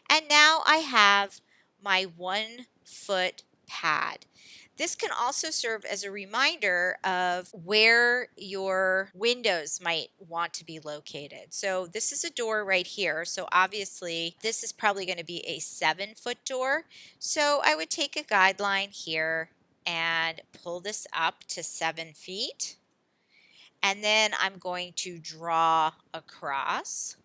And now I have my 1-foot pad. This can also serve as a reminder of where your windows might want to be located. So this is a door right here. So obviously this is probably going to be a 7-foot door. So I would take a guideline here and pull this up to 7 feet. And then I'm going to draw across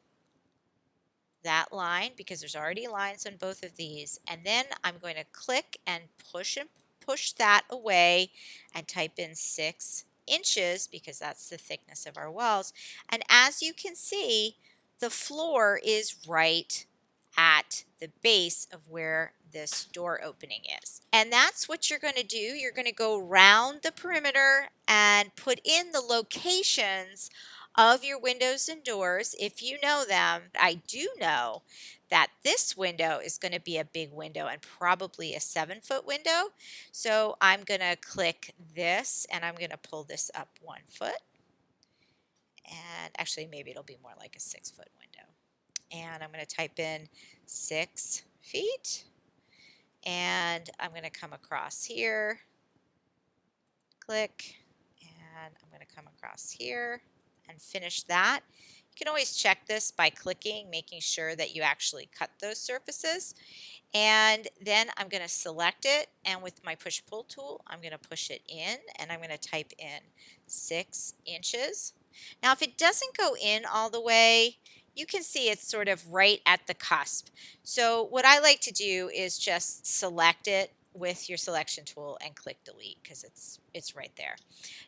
that line because there's already lines on both of these. And then I'm going to click and push that away and type in 6 inches because that's the thickness of our walls. And as you can see, the floor is right at the base of where this door opening is. And that's what you're going to do. You're going to go around the perimeter and put in the locations of your windows and doors if you know them. I do know that this window is going to be a big window and probably a 7-foot window. So I'm going to click this and I'm going to pull this up 1 foot. And actually, maybe it'll be more like a 6-foot window. And I'm going to type in 6 feet. And I'm going to come across here, click, and I'm going to come across here and finish that. You can always check this by clicking, making sure that you actually cut those surfaces. And then I'm going to select it, and with my push-pull tool, I'm going to push it in, and I'm going to type in 6 inches. Now, if it doesn't go in all the way, you can see it's sort of right at the cusp. So what I like to do is just select it with your selection tool and click delete because it's right there.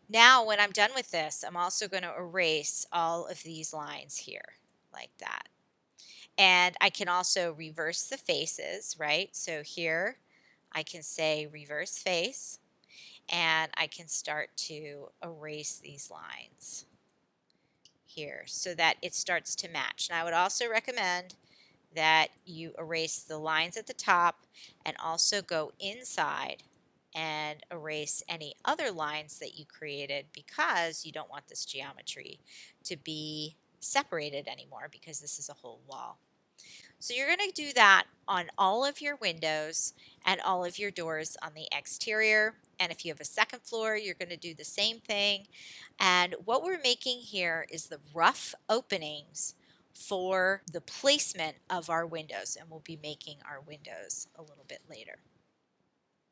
Now, when I'm done with this, I'm also going to erase all of these lines here like that. And I can also reverse the faces, right? So here I can say reverse face, and I can start to erase these lines here so that it starts to match. Now, I would also recommend that you erase the lines at the top and also go inside and erase any other lines that you created because you don't want this geometry to be separated anymore because this is a whole wall. So you're going to do that on all of your windows and all of your doors on the exterior. And if you have a second floor, you're going to do the same thing. And what we're making here is the rough openings for the placement of our windows. And we'll be making our windows a little bit later.